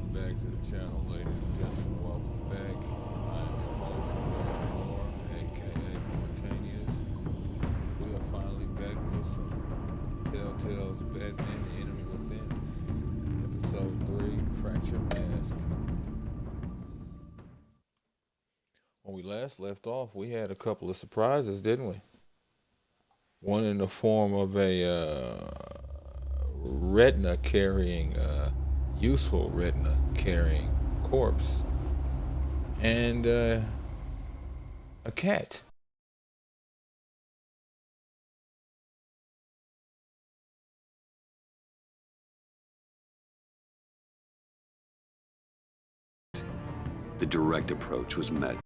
Welcome back to the channel, ladies and gentlemen. Welcome back. I am your host, William Moore, aka Mortanius. We are finally back with some Telltale's Batman The Enemy Within. Episode 3, Fractured Mask. When we last left off, we had a couple of surprises, didn't we? One in the form of a retina carrying, useful retina carrying corpse, and a cat. The direct approach was met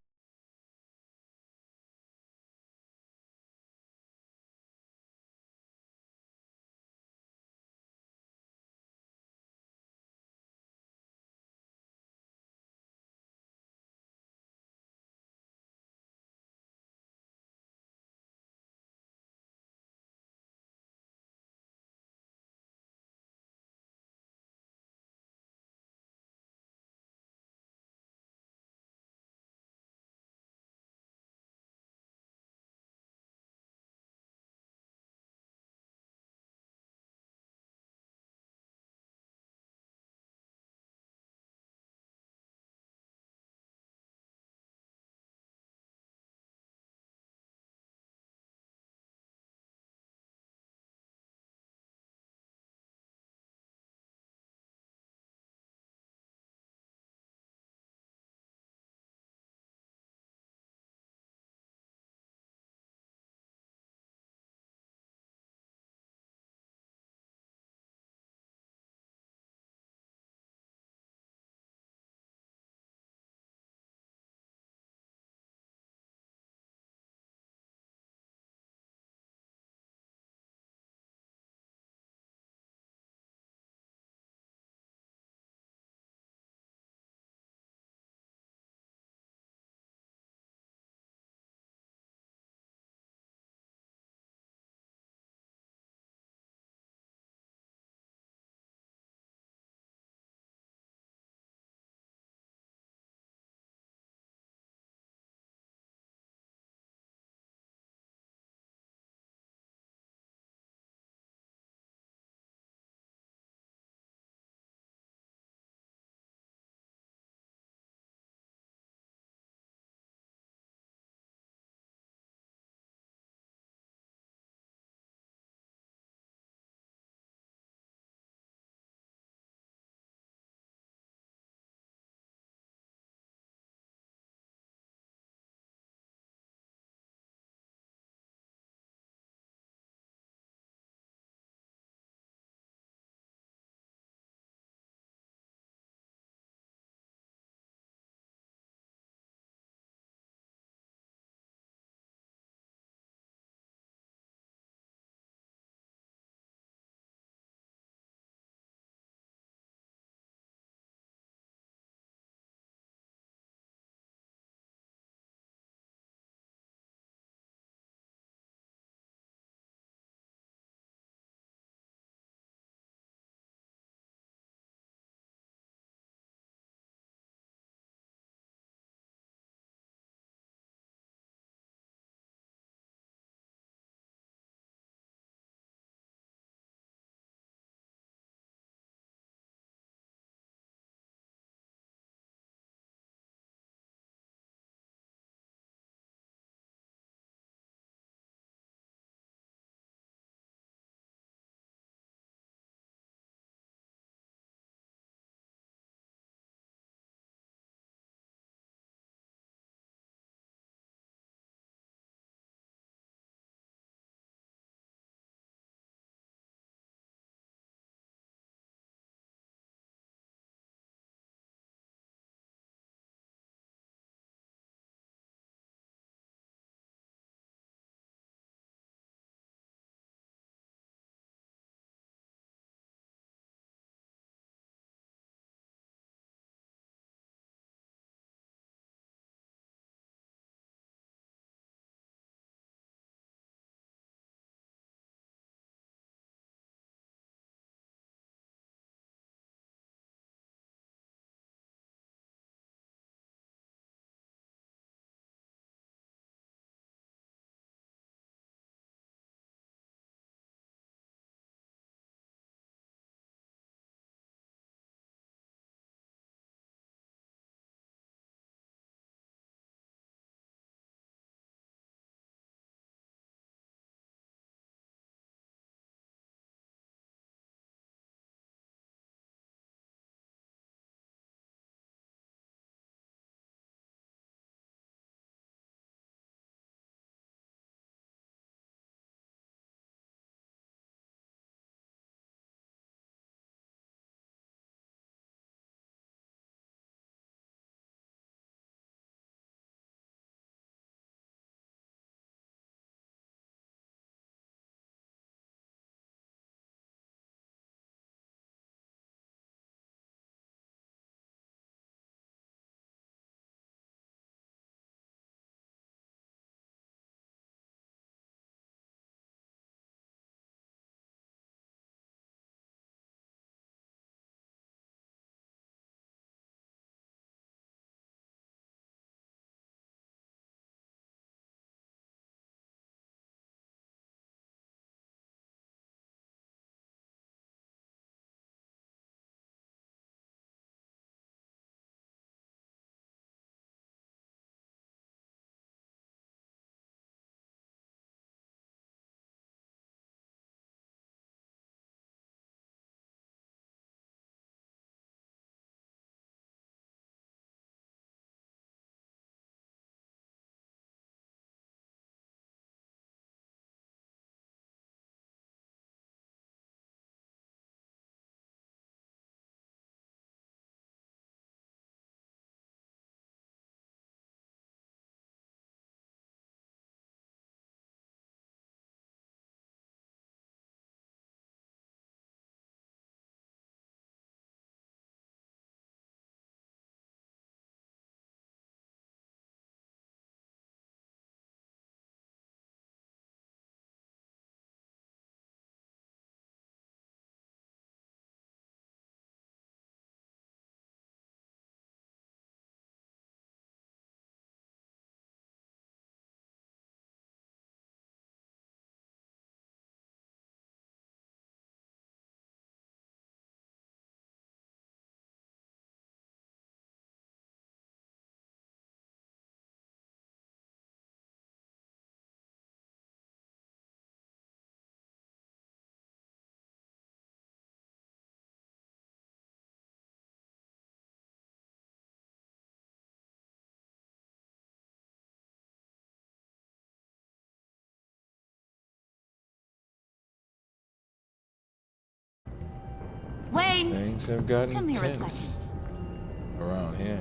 Wayne, Things have gotten come here a tense second. around here.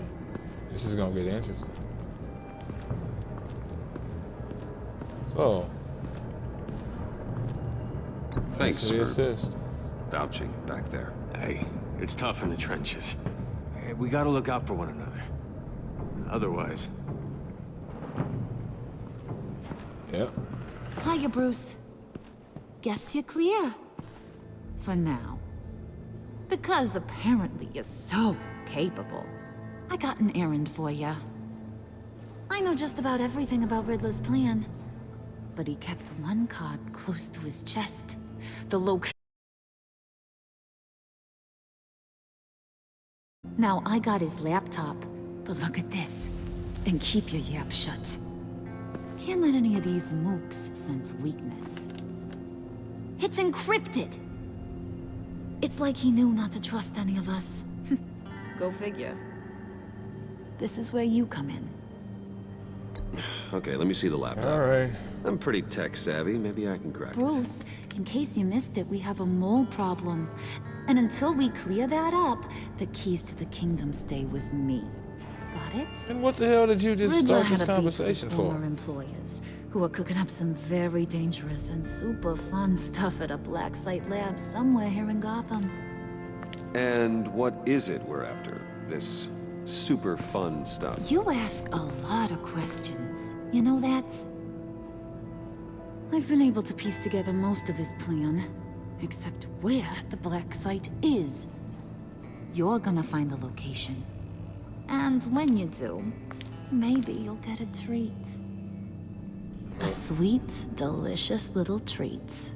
This is gonna get interesting. So, Thanks for the for assist. vouching back there. Hey, it's tough in the trenches. Hey, we gotta look out for one another. Otherwise... Yep. Hiya, Bruce. Guess you're clear. For now. Because apparently you're so capable. I got an errand for you. I know just about everything about Riddler's plan. But he kept one card close to his chest. The location. Now, I got his laptop. But look at this. And keep your yap shut. Can't let any of these mooks sense weakness. It's encrypted! It's like he knew not to trust any of us. Go figure. This is where you come in. Okay, let me see the laptop. All right. I'm pretty tech savvy. Maybe I can crack it. Bruce, in case you missed it, we have a mole problem. And until we clear that up, the keys to the kingdom stay with me. Got it? And what the hell did you just Riddler start this had a beef with his conversation for? former employers, who are cooking up some very dangerous and super fun stuff at a black site lab somewhere here in Gotham. And what is it we're after? This super fun stuff. You ask a lot of questions. You know that? I've been able to piece together most of his plan, except where the black site is. You're gonna find the location. And when you do, maybe you'll get a treat. A sweet, delicious little treat.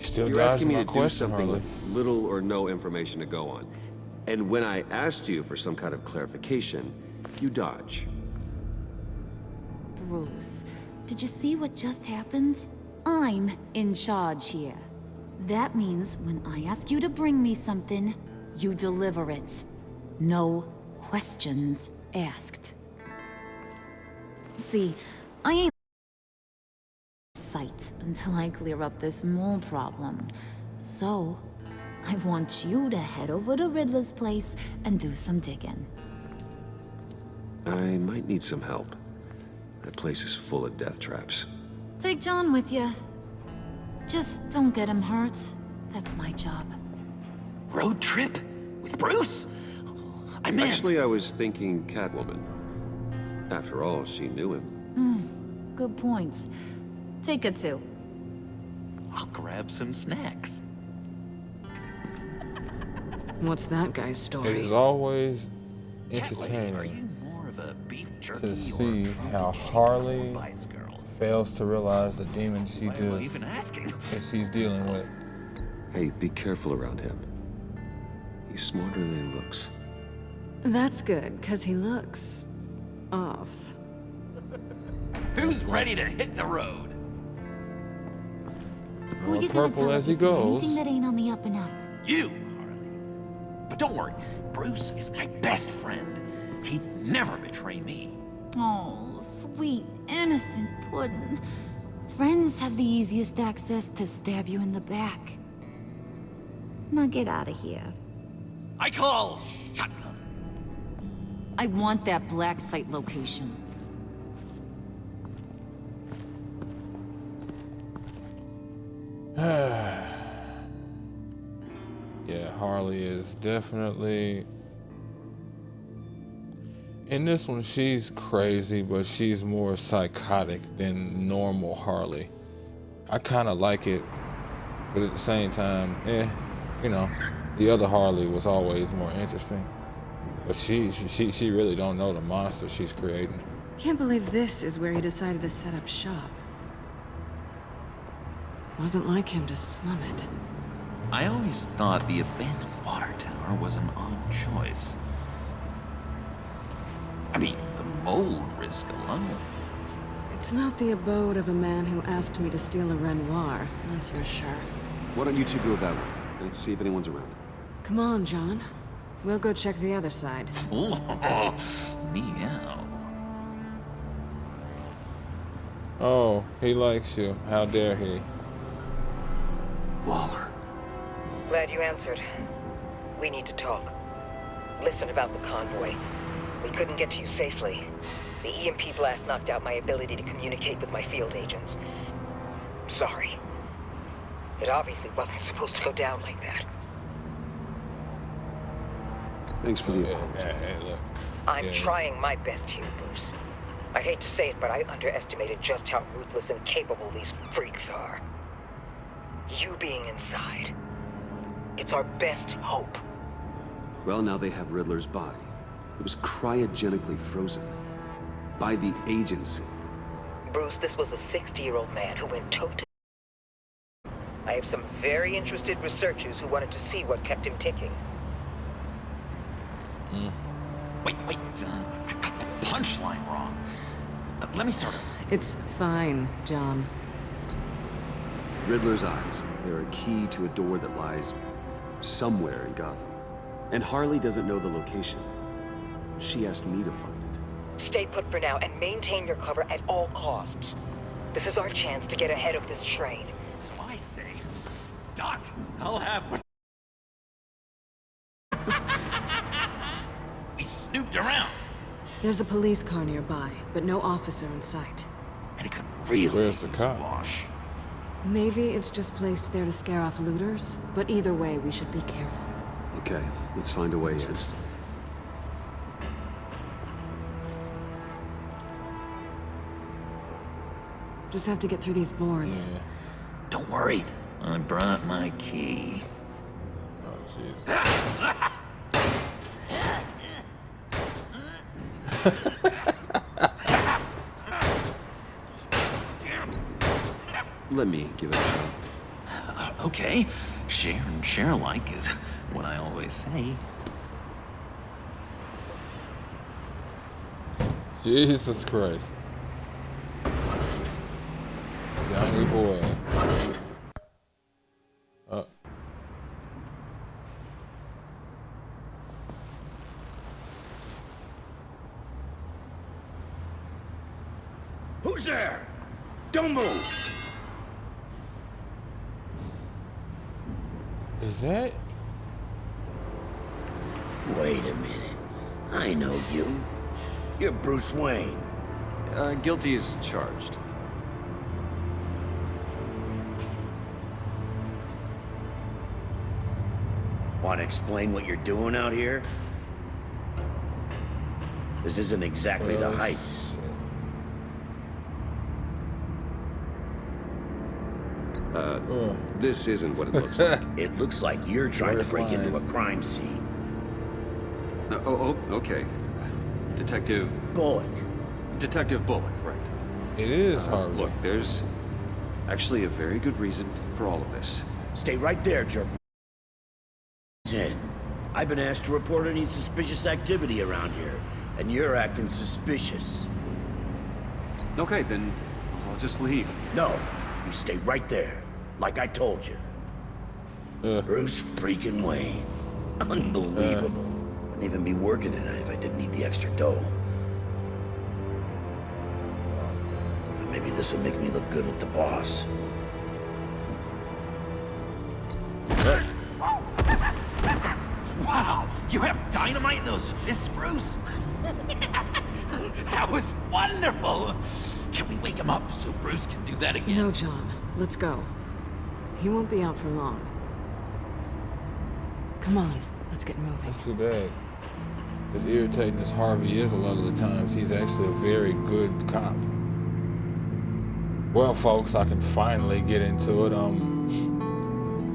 Still You're asking me dodging to my do question, something Harley. with little or no information to go on. And when I asked you for some kind of clarification, you dodge. Bruce, did you see what just happened? I'm in charge here. That means when I ask you to bring me something, you deliver it. No questions asked. See, I ain't sight until I clear up this mole problem. So, I want you to head over to Riddler's place and do some digging. I might need some help. That place is full of death traps. Take John with you. Just don't get him hurt. That's my job. Road trip? With Bruce? I'm in. Actually, I was thinking Catwoman. After all, she knew him. Good points. Take her too. I'll grab some snacks. What's that guy's It story? is always Cat lady, are entertaining you more of a beef jerky to or see trumpy how chicken Harley bites girl? fails to realize the demons she Why am I does even asking? that she's dealing with. Hey, be careful around him. He's smarter than he looks. That's good, because he looks... off. Who's ready to hit the road? Who All you gonna purple tell as if you he see goes. anything that ain't on the up and up? You, Harley. But don't worry, Bruce is my best friend. He'd never betray me. Oh, sweet, innocent puddin'. Friends have the easiest access to stab you in the back. Now get out of here. I call shotgun. I want that black site location. Yeah, Harley is definitely... In this one, she's crazy, but she's more psychotic than normal Harley. I kind of like it, but at the same time, you know, the other Harley was always more interesting. But she really don't know the monster she's creating. Can't believe this is where he decided to set up shop. Wasn't like him to slum it. I always thought the abandoned water tower was an odd choice. I mean, the mold risk alone. It's not the abode of a man who asked me to steal a Renoir, that's for sure. Why don't you two go about it? And see if anyone's around. Come on, John. We'll go check the other side. Meow. Oh, he likes you. How dare he? Waller. Glad you answered. We need to talk. Listen about the convoy. We couldn't get to you safely. The EMP blast knocked out my ability to communicate with my field agents. Sorry. It obviously wasn't supposed to go down like that. Thanks for the apology. Hey, look. I'm trying my best here, Bruce. I hate to say it, but I underestimated just how ruthless and capable these freaks are. You being inside, it's our best hope. Well, now they have Riddler's body. It was cryogenically frozen. By the agency. Bruce, this was a 60-year-old man who went toe-to. I have some very interested researchers who wanted to see what kept him ticking. Wait, I got the punchline wrong. Let me start over. It's fine, John. Riddler's eyes. They're a key to a door that lies somewhere in Gotham. And Harley doesn't know the location. She asked me to find it. Stay put for now and maintain your cover at all costs. This is our chance to get ahead of this train. So I say, Doc, I'll have what... We snooped around, There's a police car nearby, but no officer in sight. and it could really Where's the use cop? a wash. Maybe it's just placed there to scare off looters, but either way, we should be careful. Okay, let's find a way in. Just have to get through these boards. Yeah. Don't worry, I brought my key. Oh, jeez. Let me give it a shot. Okay, share and share alike is what I always say. Jesus Christ. Johnny boy. Who's there? Don't move! Is that? Wait a minute. I know you. You're Bruce Wayne. Guilty as charged. Want to explain what you're doing out here? This isn't exactly the Heights. This isn't what it looks like. It looks like you're trying Where's to break into a mine? crime scene. Okay. Detective Bullock. Bullock, right. It is Harvey. Look, there's actually a very good reason for all of this. Stay right there, jerk. In. I've been asked to report any suspicious activity around here, and you're acting suspicious. Okay, then I'll just leave. No, you stay right there, like I told you. Bruce freaking Wayne. Unbelievable. Wouldn't even be working tonight if I didn't need the extra dough. But maybe this will make me look good with the boss. Wow, you have dynamite in those fists, Bruce? That was wonderful! Can we wake him up so Bruce can do that again? No, John. Let's go. He won't be out for long. Come on, let's get moving. That's too bad. As irritating as Harvey is a lot of the times, he's actually a very good cop. Well, folks, I can finally get into it.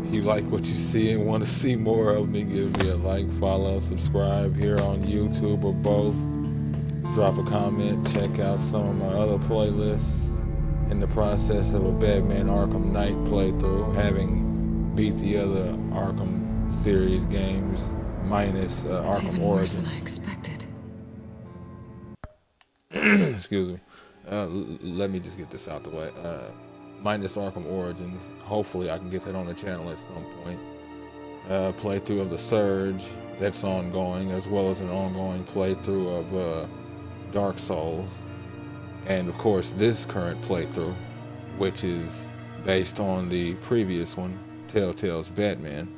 If you like what you see and want to see more of me, give me a like, follow, subscribe here on YouTube or both. Drop a comment, check out some of my other playlists. In the process of a Batman Arkham Knight playthrough, having beat the other Arkham series games, minus It's Arkham even worse Origins. than I expected. Excuse me. Let me just get this out the way. Minus Arkham Origins. Hopefully I can get that on the channel at some point. Playthrough of The Surge, that's ongoing, as well as an ongoing playthrough of Dark Souls. And of course this current playthrough, which is based on the previous one, Telltale's Batman.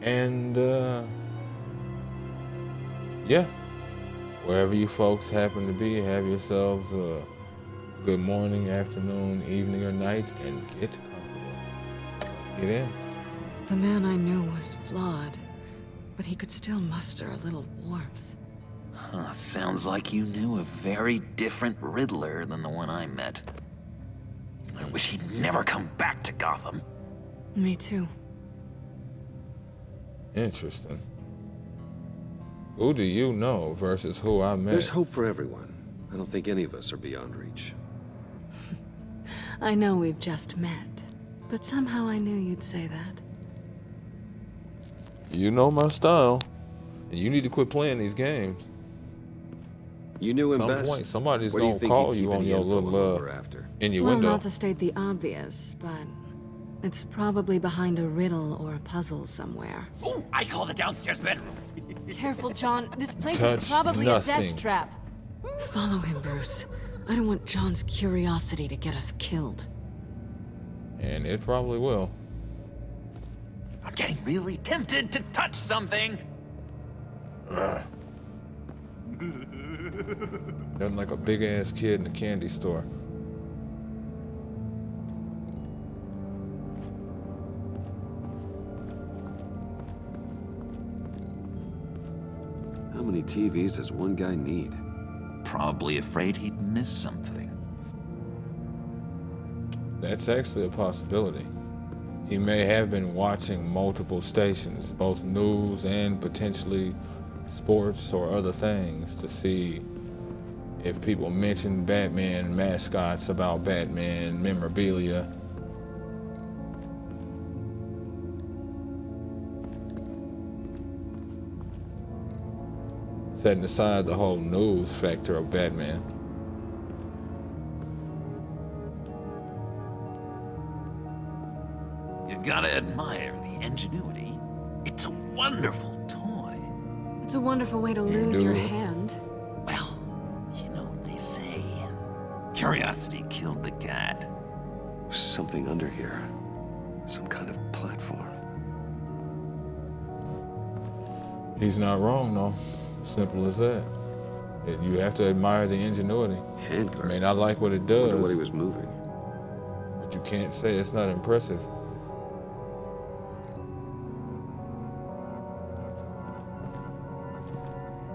And yeah, wherever you folks happen to be, have yourselves a good morning, afternoon, evening, or night, and get comfortable. Let's get in. The man I knew was flawed, but he could still muster a little warmth. Huh, sounds like you knew a very different Riddler than the one I met. I wish he'd never come back to Gotham. Me too. Interesting. Who do you know versus who I met? There's hope for everyone. I don't think any of us are beyond reach. I know we've just met, but somehow I knew you'd say that. You know my style, and you need to quit playing these games. You knew him Some best. point, somebody's Where do you gonna think call he'd you keep on any your info little we're after? innuendo. Well, not to state the obvious, but it's probably behind a riddle or a puzzle somewhere. Ooh, I call the downstairs bedroom. Careful, John. This place Touch is probably a nothing. death trap. Follow him, Bruce. I don't want John's curiosity to get us killed. And it probably will. I'm getting really tempted to touch something. Nothing like a big ass kid in a candy store. How many TVs does one guy need? Probably afraid he'd miss something. That's actually a possibility. He may have been watching multiple stations, both news and potentially sports or other things, to see if people mention Batman mascots about Batman memorabilia. Setting aside the whole news factor of Batman. You gotta admire the ingenuity. It's a wonderful toy. It's a wonderful way to lose do. your hand. Well, you know what they say. Curiosity killed the cat. There's something under here. Some kind of platform. He's not wrong, though. Simple as that. You have to admire the ingenuity. You Handguard. may not like what it Wonder does, what he was moving. but you can't say it's not impressive.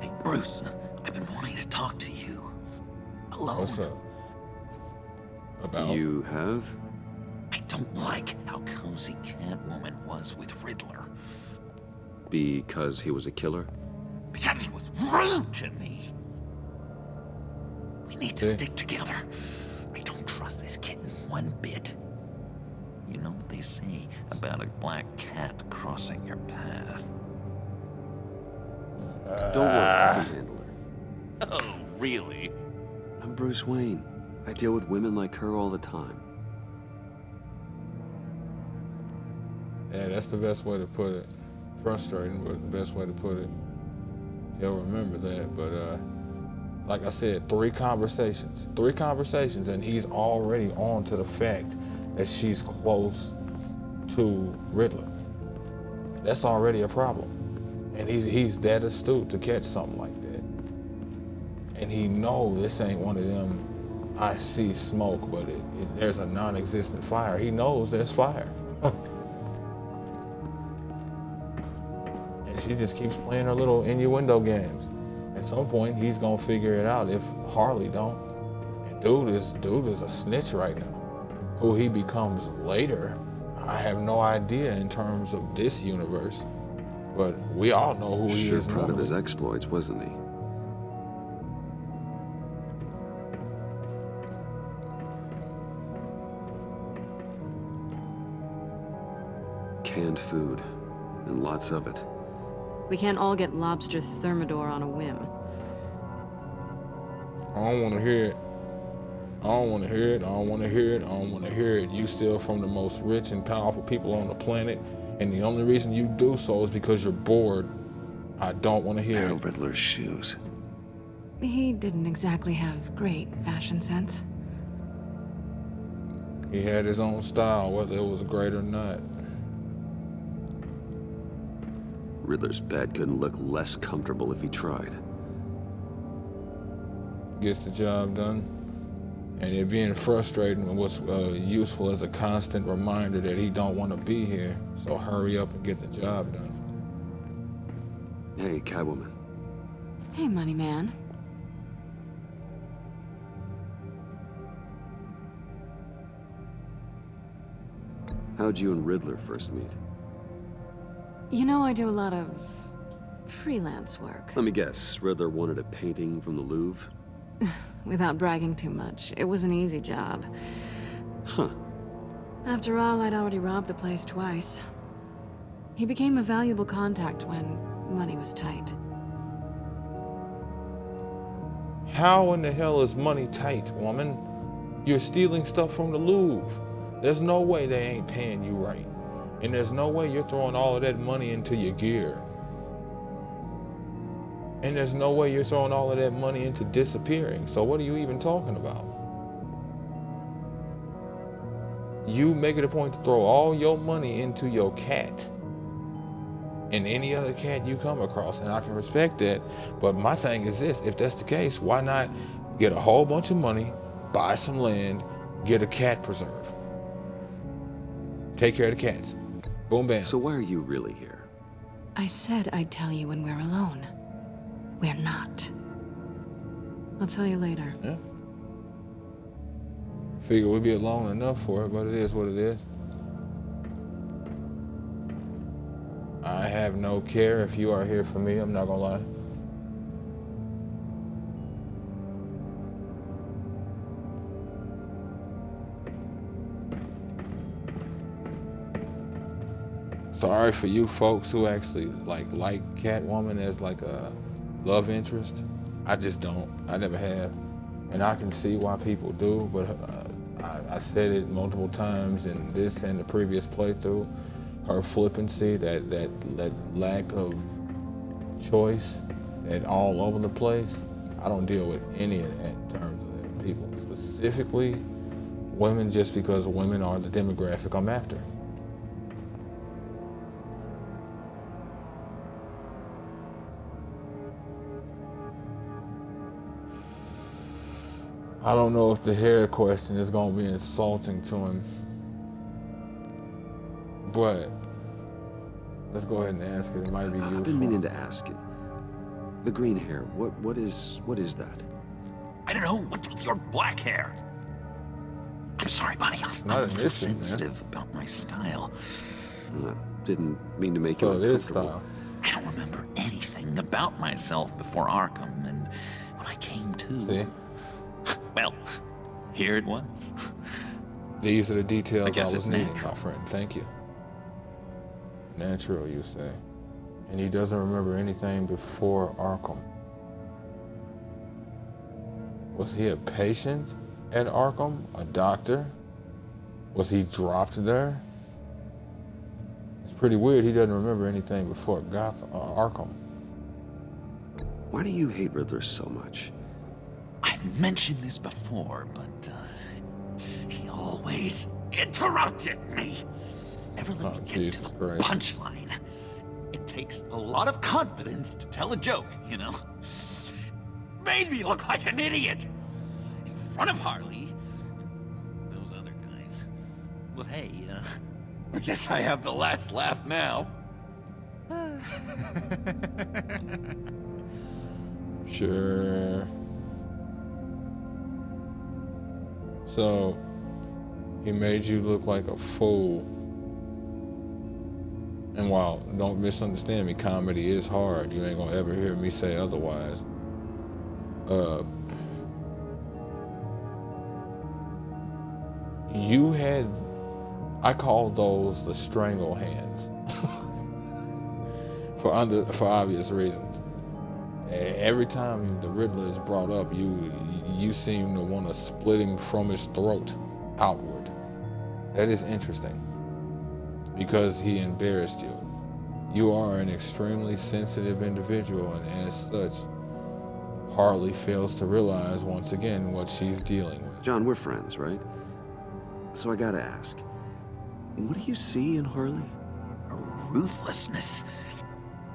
Hey, Bruce, I've been wanting to talk to you. Alone. What's up? About? You have? I don't like how cozy Catwoman was with Riddler. Because he was a killer? Because he was rude to me. We need to Okay. stick together. I don't trust this kitten one bit. You know what they say about a black cat crossing your path? Don't worry, I can handle her. Oh, really? I'm Bruce Wayne. I deal with women like her all the time. Yeah, that's the best way to put it. Frustrating, but the best way to put it. He'll remember that, but like I said, 3 conversations, and he's already on to the fact that she's close to Riddler. That's already a problem, and he's that astute to catch something like that. And he knows this ain't one of them. I see smoke, but there's a non-existent fire. He knows there's fire. She just keeps playing her little innuendo games. At some point, he's gonna figure it out if Harley don't. And dude is a snitch right now. Who he becomes later, I have no idea in terms of this universe. But we all know who he Sure is proud of his normally. exploits, wasn't he? Canned food, and lots of it. We can't all get lobster thermidor on a whim. I don't want to hear it. I don't want to hear it. I don't want to hear it. I don't want to hear it. You steal from the most rich and powerful people on the planet, and the only reason you do so is because you're bored. I don't want to hear Pair it. of Riddler's shoes. He didn't exactly have great fashion sense. He had his own style, whether it was great or not. Riddler's bed couldn't look less comfortable if he tried. Gets the job done. And it being frustrating was useful as a constant reminder that he don't want to be here. So hurry up and get the job done. Hey, Catwoman. Hey, money man. How'd you and Riddler first meet? You know, I do a lot of freelance work. Let me guess, Riddler wanted a painting from the Louvre? Without bragging too much, it was an easy job. Huh. After all, I'd already robbed the place twice. He became a valuable contact when money was tight. How in the hell is money tight, woman? You're stealing stuff from the Louvre. There's no way they ain't paying you right. And there's no way you're throwing all of that money into your gear. And there's no way you're throwing all of that money into disappearing. So what are you even talking about? You make it a point to throw all your money into your cat and any other cat you come across, and I can respect that. But my thing is this: if that's the case, why not get a whole bunch of money, buy some land, get a cat preserve, take care of the cats, boom bam. So why are you really here? I said I'd tell you when we're alone. We're not. I'll tell you later. Yeah. Figure we'd be alone enough for it, but it is what it is. I have no care if you are here for me, I'm not gonna lie. Sorry for you folks who actually like Catwoman as like a love interest. I just don't. I never have. And I can see why people do, but I said it multiple times in this and the previous playthrough. Her flippancy, that lack of choice, that all over the place. I don't deal with any of that in terms of that. People, specifically women, just because women are the demographic I'm after. I don't know if the hair question is going to be insulting to him, but let's go ahead and ask it. It might be useful. I've been meaning to ask you. The green hair, what is that? I don't know. What's with your black hair? I'm sorry, buddy. I'm Not a an little issue, man. sensitive about my style. I didn't mean to make you So it is uncomfortable. style. I don't remember anything about myself before Arkham, and when I came to, See? well, here it was. These are the details I, guess was it's needing, natural. my friend. Thank you. Natural, you say. And he doesn't remember anything before Arkham. Was he a patient at Arkham? A doctor? Was he dropped there? It's pretty weird he doesn't remember anything before Arkham. Why do you hate Riddler so much? I've mentioned this before, but he always interrupted me. Never let me get Jesus to the Christ. punchline. It takes a lot of confidence to tell a joke, you know? Made me look like an idiot in front of Harley and those other guys. Well, hey, I guess I have the last laugh now. Sure. So, he made you look like a fool. And while, don't misunderstand me, comedy is hard. You ain't gonna ever hear me say otherwise. You had, I call those the strangle hands. for obvious reasons. Every time the Riddler is brought up, you seem to want to split him from his throat outward. That is interesting, because he embarrassed you. You are an extremely sensitive individual, and as such, Harley fails to realize once again what she's dealing with. John, we're friends, right? So I gotta ask, what do you see in Harley? Ruthlessness.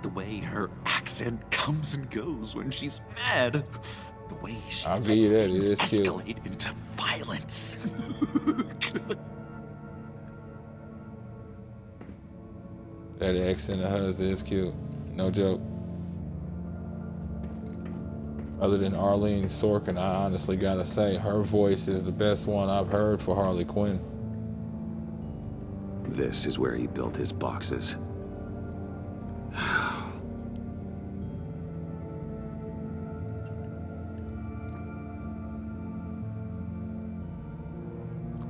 The way her accent comes and goes when she's mad. The way she I'll give lets you that, it things is cute. escalate into violence. That accent of hers is cute. No joke. Other than Arlene Sorkin, I honestly gotta say, her voice is the best one I've heard for Harley Quinn. This is where he built his boxes.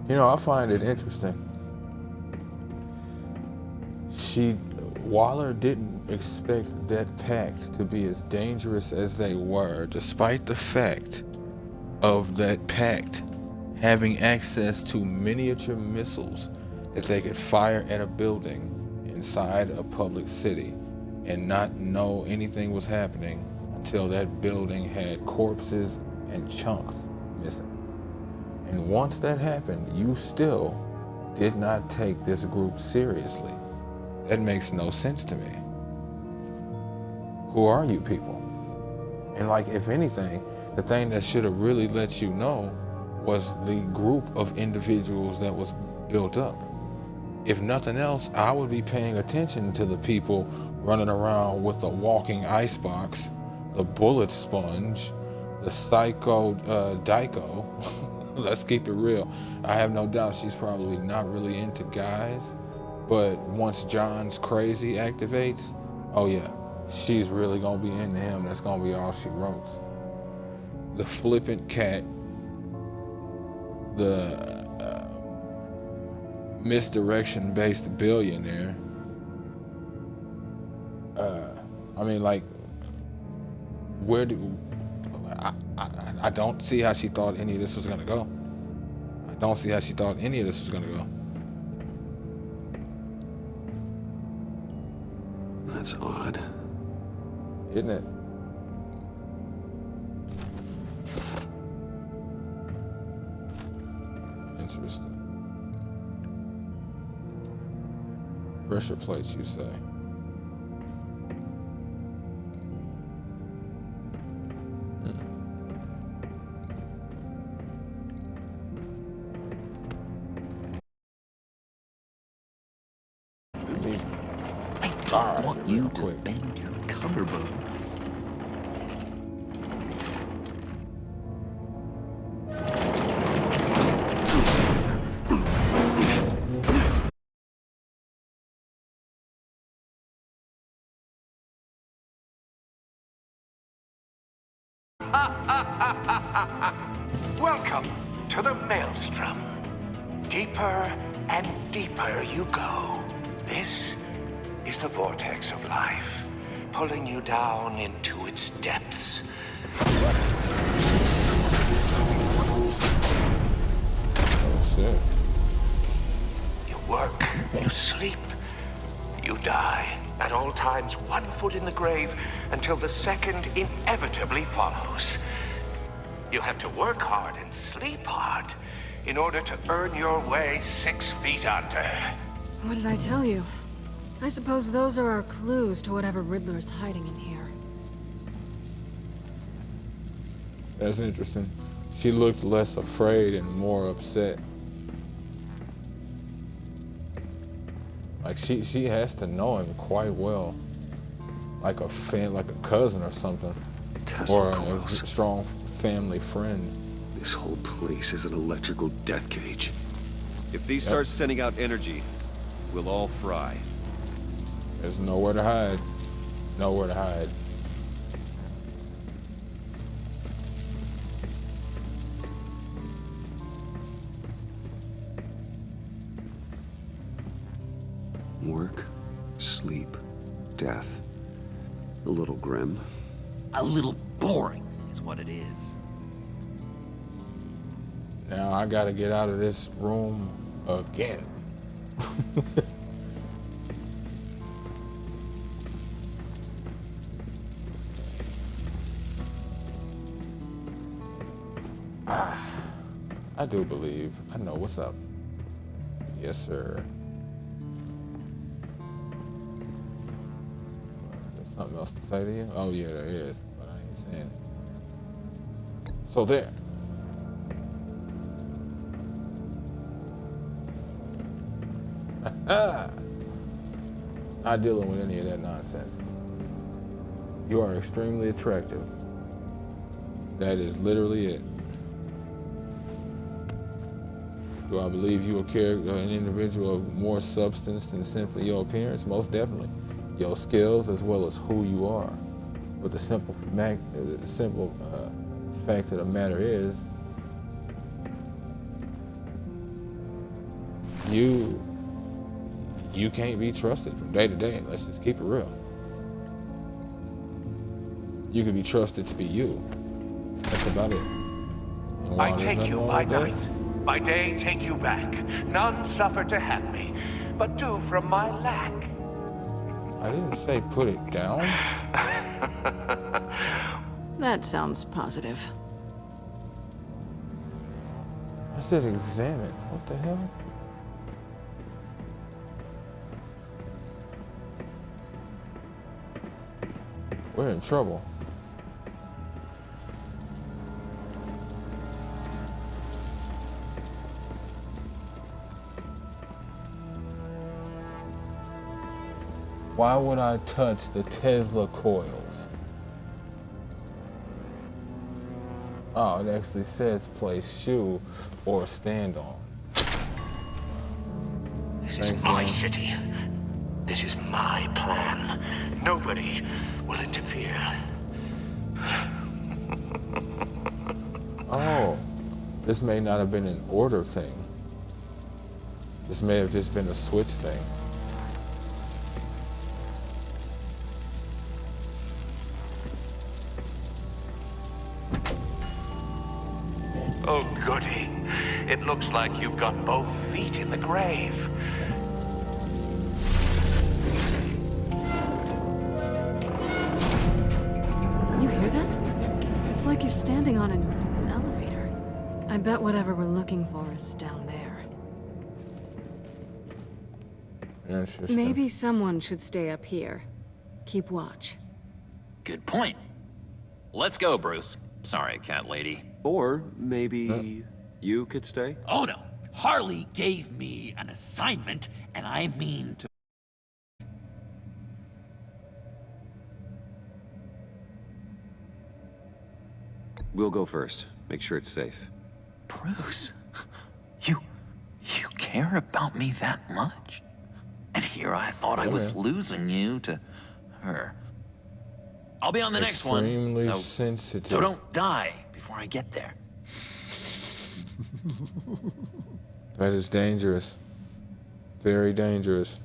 You know, I find it interesting. Waller didn't expect that pact to be as dangerous as they were, despite the fact of that pact having access to miniature missiles that they could fire at a building inside a public city and not know anything was happening until that building had corpses and chunks missing. And once that happened, you still did not take this group seriously. That makes no sense to me. Who are you people? And like, if anything, the thing that should have really let you know was the group of individuals that was built up. If nothing else, I would be paying attention to the people running around with the walking icebox, the bullet sponge, the psycho Dyko. Let's keep it real. I have no doubt she's probably not really into guys, but once John's crazy activates, oh yeah, she's really gonna be into him. That's gonna be all she wrote. The flippant cat, the misdirection-based billionaire. I mean, like, where do I don't see how she thought any of this was gonna go. I don't see how she thought any of this was gonna go. That's odd. Isn't it? Interesting. Pressure plates, you say? I don't want you to bend your collarbone. Welcome to the Maelstrom. Deeper and deeper you go. This is the vortex of life, pulling you down into its depths. Oh shit. You work, you sleep, you die. At all times, 1 foot in the grave until the second inevitably follows. You have to work hard and sleep hard in order to earn your way 6 feet under. What did I tell you? I suppose those are our clues to whatever Riddler's hiding in here. That's interesting. She looked less afraid and more upset. Like she has to know him quite well, like a like a cousin or something, Tesla or a coils. strong family friend. This whole place is an electrical death cage. If these start sending out energy, we'll all fry. There's nowhere to hide. Nowhere to hide. Work, sleep, death. A little grim. A little boring is what it is. Now I gotta get out of this room again. I do believe I know what's up. Yes, sir. Let's something else to say to you? Oh yeah, there is, but I ain't saying it. So there. Not dealing with any of that nonsense. You are extremely attractive. That is literally it. Do I believe you a character, an individual of more substance than simply your appearance? Most definitely. Your skills as well as who you are. But the simple fact of the matter is, you can't be trusted from day to day. Let's just keep it real. You can be trusted to be you. That's about it. And I while there's take nothing you wrong by with that, night. By day, take you back. None suffer to have me, but do from my lack. I didn't say put it down. That sounds positive. I said examine. What the hell? We're in trouble. Why would I touch the Tesla coils? Oh, it actually says place shoe or stand on. This is my city. This is my plan. Nobody will interfere. Oh, this may not have been an order thing. This may have just been a switch thing. Oh, goody. It looks like you've got both feet in the grave. You hear that? It's like you're standing on an elevator. I bet whatever we're looking for is down there. Interesting. Maybe someone should stay up here. Keep watch. Good point. Let's go, Bruce. Sorry, cat lady. Or maybe you could stay? Oh no. Harley gave me an assignment, and I mean to... We'll go first. Make sure it's safe. Bruce, you care about me that much? And here I thought I was losing you to her. I'll be on the next one, Extremely so sensitive. don't die before I get there. That is dangerous. Very dangerous.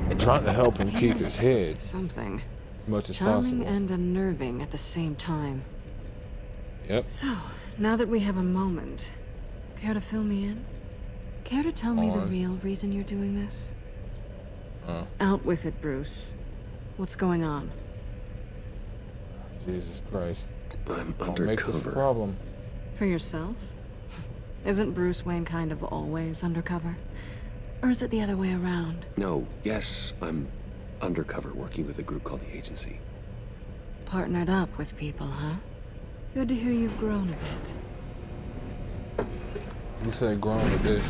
I'm trying to help him keep his head Something. as much as Charming possible. and unnerving at the same time. Yep. So, now that we have a moment, care to fill me in? Care to tell me the On. real reason you're doing this? Out with it, Bruce. What's going on? Jesus Christ. I'm Don't make this a undercover. problem. For yourself? Isn't Bruce Wayne kind of always undercover? Or is it the other way around? No, yes, I'm undercover working with a group called the Agency. Partnered up with people, huh? Good to hear you've grown a bit. You say grown a bit.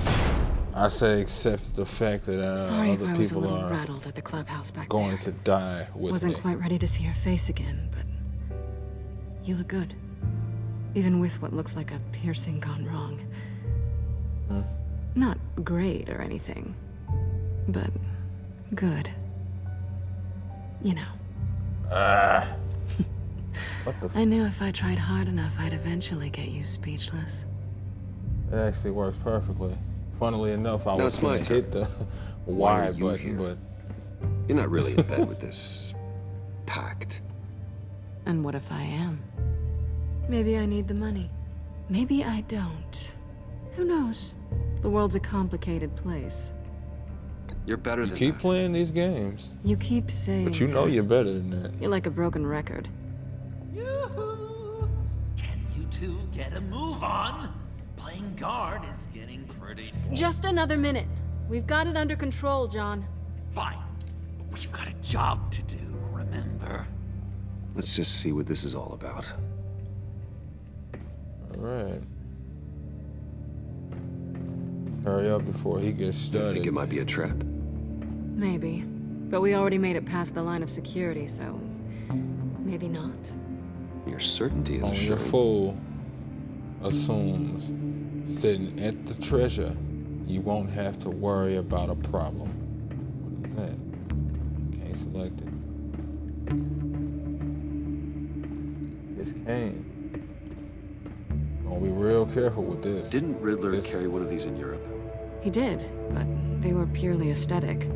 I say accept the fact that Sorry if other I was a people little are rattled at the clubhouse back going there. to die with Wasn't me. quite ready to see your face again, but you look good. Even with what looks like a piercing gone wrong. Not great or anything, but good. You know. What the f- I knew if I tried hard enough, I'd eventually get you speechless. It actually works perfectly. Funnily enough, I Now was it's my going to hit turn. the Why Y are you button, here? but You're not really in bed with this pact. And what if I am? Maybe I need the money. Maybe I don't. Who knows? The world's a complicated place. You're better you than keep that. playing these games. You keep saying But you know that. you're better than that. You're like a broken record. Yoo-hoo! Can you two get a move on? Playing guard is getting pretty... Just another minute. We've got it under control, John. Fine. But we've got a job to do, remember? Let's just see what this is all about. Alright. Hurry up before he gets I started. think it might be a trap. Maybe. But we already made it past the line of security, so... maybe not. Your certainty is Only a assuring. fool assumes sitting at the treasure, you won't have to worry about a problem. What is that? Can't select it. It's cane. Gonna be real careful with this. Didn't Riddler This- carry one of these in Europe? He did, but they were purely aesthetic.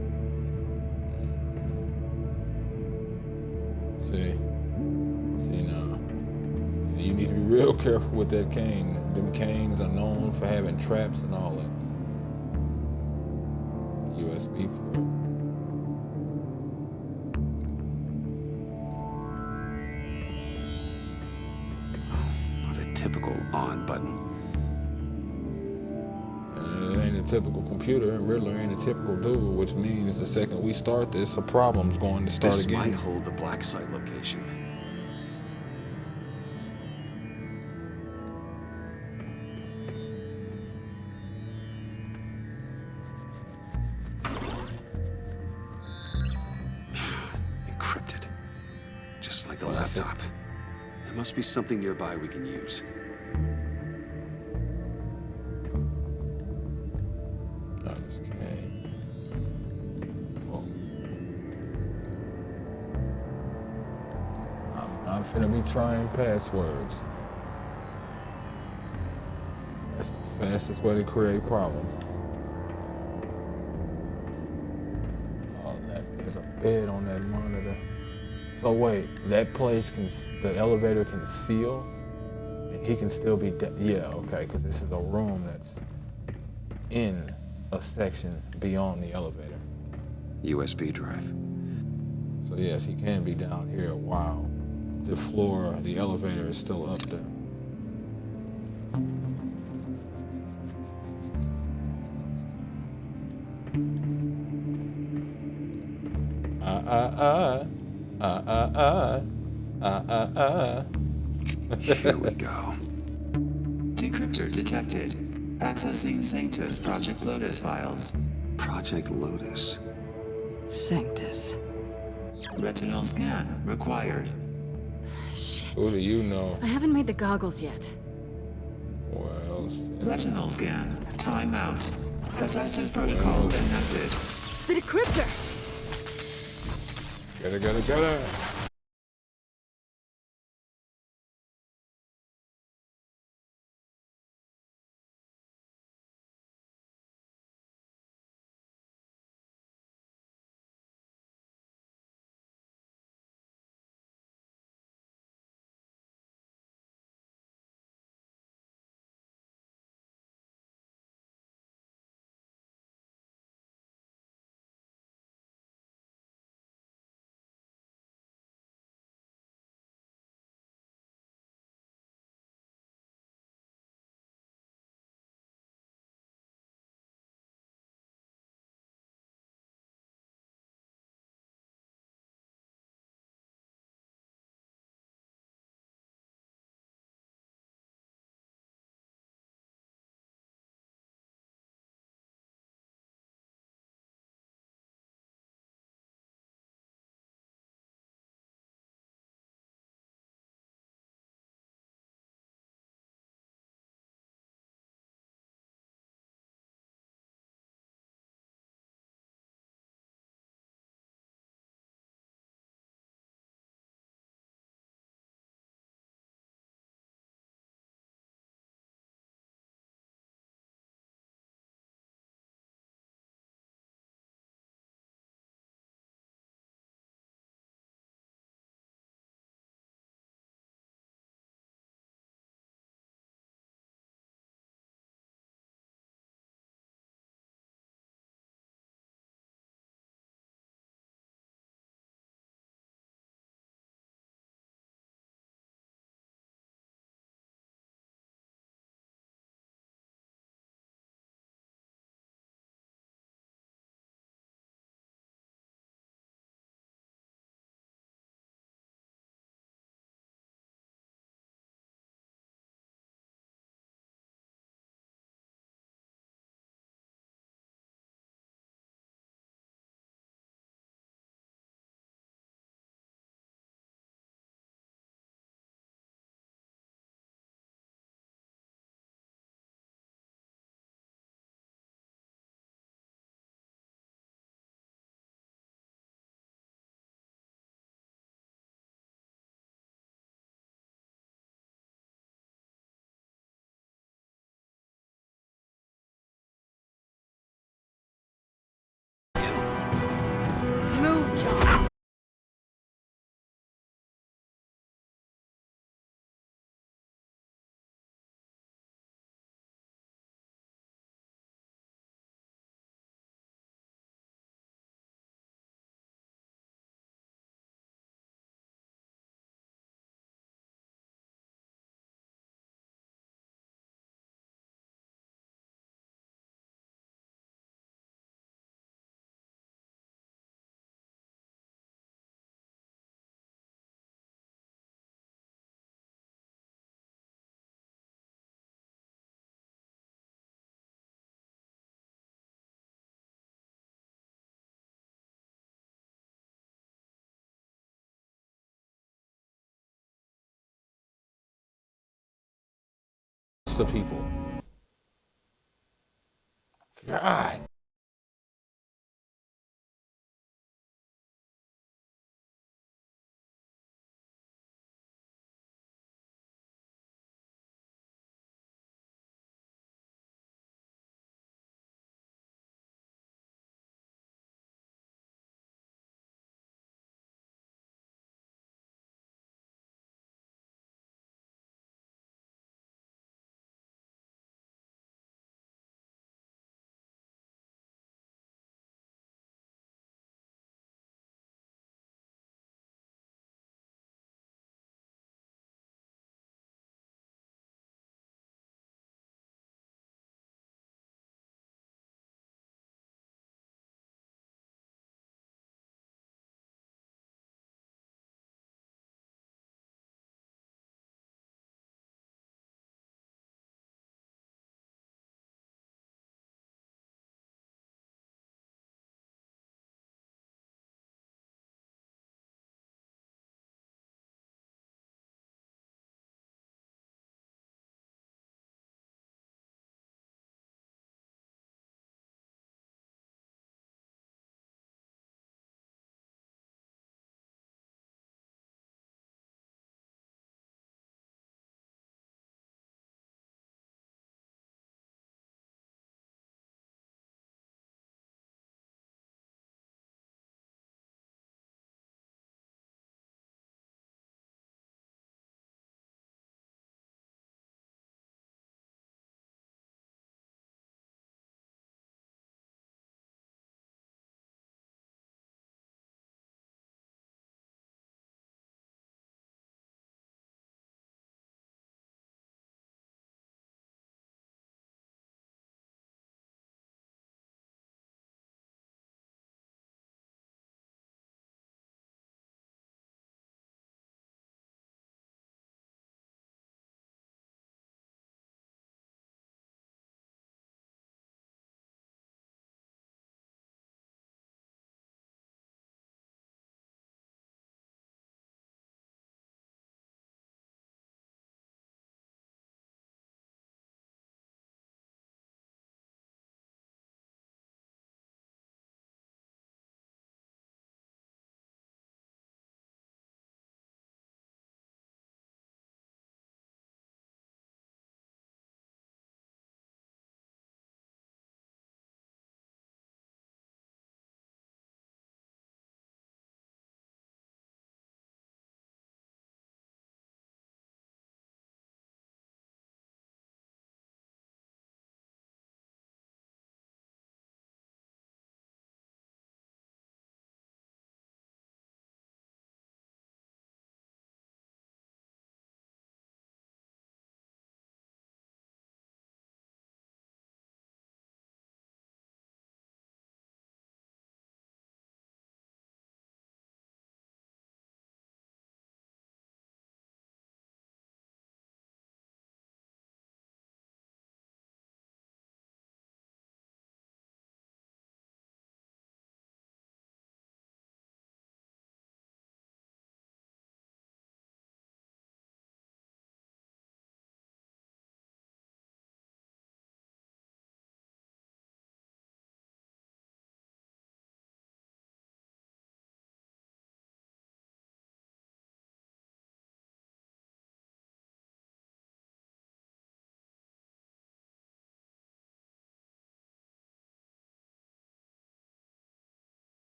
See now. You need to be real careful with that cane. Them canes are known for having traps and all that. USB port. Not a typical on button. It ain't a typical computer, and Riddler ain't a typical dude, which means the second we start this, a problem's going to start This again. might hold the black site location. Encrypted. Just like the Classic. laptop. There must be something nearby we can use. No, this cane. Whoa. I'm finna be trying passwords. That's the fastest way to create problems. Oh, there's a bed on that monitor. So wait, that place the elevator can seal, and he can still be yeah, okay, because this is a room that's in a section beyond the elevator. USB drive. So yes, he can be down here while the elevator is still up there. Here we go. Decryptor detected. Accessing Sanctus Project Lotus files. Project Lotus. Sanctus. Retinal scan required. Shit. Who do you know? I haven't made the goggles yet. Well, Retinal scan. Timeout. Hephaestus protocol enacted. The decryptor! get her. of people. God.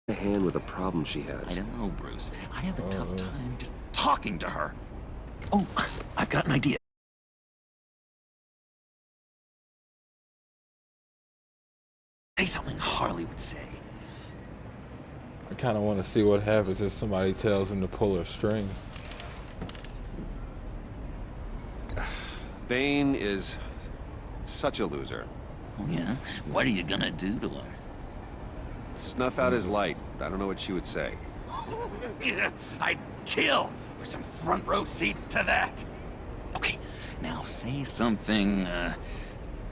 A hand with a problem she I has. don't know, Bruce. I have a tough time just talking to her. Oh, I've got an idea. Say something Harley would say. I kind of want to see what happens if somebody tells him to pull her strings. Bane is such a loser. Yeah? What are you gonna do to him? Snuff out his light. I don't know what she would say. Yeah, I'd kill for some front row seats to that. Okay, now say something,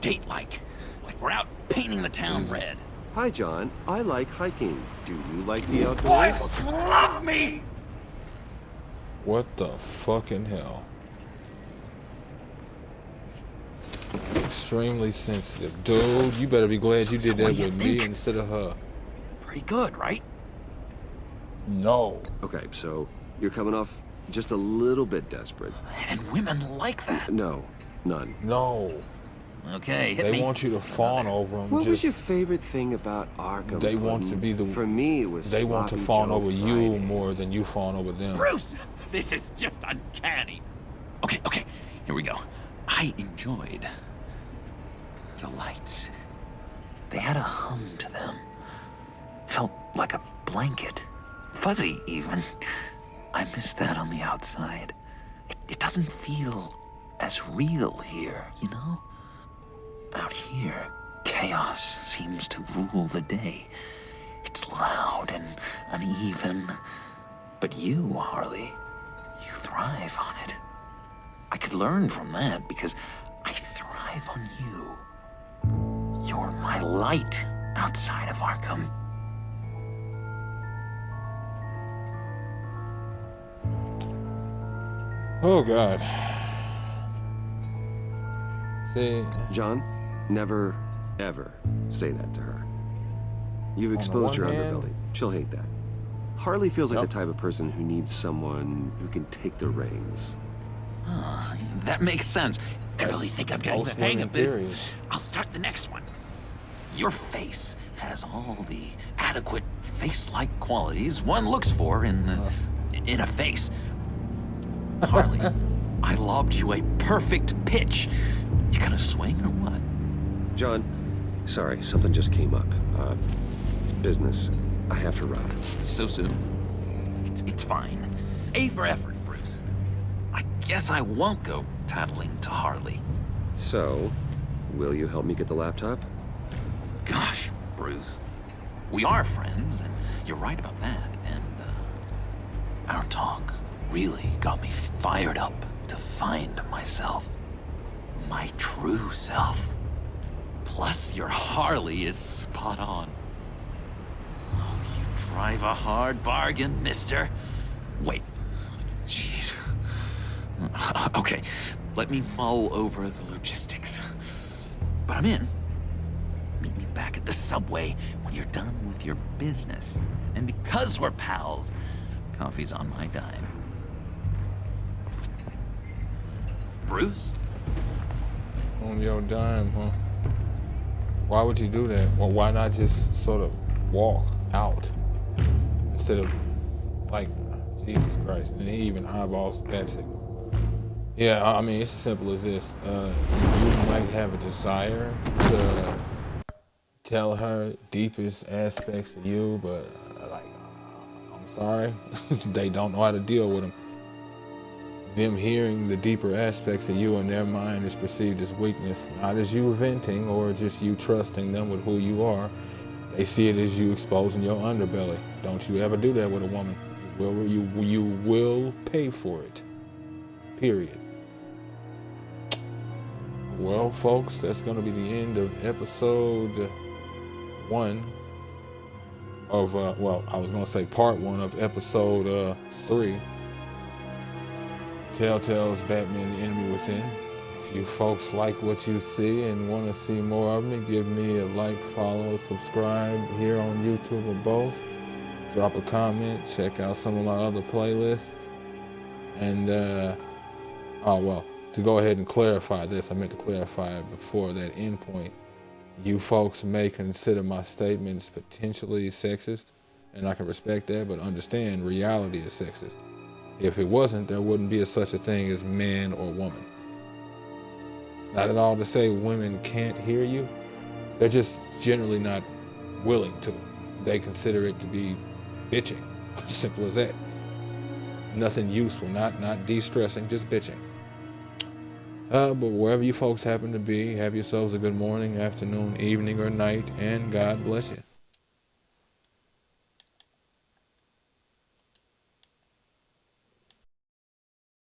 date-like. Like we're out painting the town red. Hi, John. I like hiking. Do you like the outdoors? Boys, love me! What the fucking hell? Extremely sensitive. Dude, you better be glad you did what that do you with me think? instead of her. Pretty good, right? No. Okay, so you're coming off just a little bit desperate. And women like that. No, none. No. Okay, hit They me. want you to fawn over them. What was your favorite thing about Arkham? They want to be the... For me, it was They want to Sloppy fawn Joe over you Fridays. more than you fawn over them. Bruce, this is just uncanny. Okay, here we go. I enjoyed the lights. They had a hum to them. Felt like a blanket. Fuzzy, even. I miss that on the outside. It doesn't feel as real here, you know? Out here, chaos seems to rule the day. It's loud and uneven. But you, Harley, you thrive on it. I could learn from that because I thrive on you. You're my light outside of Arkham. Oh, God. See... John, never, ever say that to her. You've the exposed your one hand- underbelly. She'll hate that. Harley feels like Yep. the type of person who needs someone who can take the reins. That makes sense. I really think I'm getting the Most hang women, of this. period. I'll start the next one. Your face has all the adequate face-like qualities one looks for in a face. Harley, I lobbed you a perfect pitch. You gonna swing or what? John, sorry, something just came up. It's business. I have to run. So soon? It's fine. A for effort, Bruce. I guess I won't go tattling to Harley. So, will you help me get the laptop? Gosh, Bruce. We are friends, and you're right about that. And, our talk really got me fired up to find myself. My true self. Plus, your Harley is spot on. Oh, you drive a hard bargain, mister. Wait. Jeez. Okay, let me mull over the logistics. But I'm in. Meet me back at the subway when you're done with your business. And because we're pals, coffee's on my dime. Bruce? On your dime, huh? Why would you do that? Well, why not just sort of walk out instead of, like, Jesus Christ, and he even eyeballs Betsy. Yeah, I mean, it's as simple as this. You might have a desire to tell her deepest aspects of you, but, I'm sorry, they don't know how to deal with them. Them hearing the deeper aspects of you in their mind is perceived as weakness, not as you venting or just you trusting them with who you are. They see it as you exposing your underbelly. Don't you ever do that with a woman. You will pay for it. Period. Well, folks, that's going to be the end of episode 1 of, well, I was going to say part 1 of episode 3. Telltale's Batman: The Enemy Within. If you folks like what you see and want to see more of me, give me a like, follow, subscribe here on YouTube or both. Drop a comment, check out some of my other playlists. And, oh well, to go ahead and clarify this, I meant to clarify it before that end point. You folks may consider my statements potentially sexist, and I can respect that, but understand reality is sexist. If it wasn't, there wouldn't be such a thing as man or woman. It's not at all to say women can't hear you. They're just generally not willing to. They consider it to be bitching. Simple as that. Nothing useful, not de-stressing, just bitching. But wherever you folks happen to be, have yourselves a good morning, afternoon, evening, or night, and God bless you.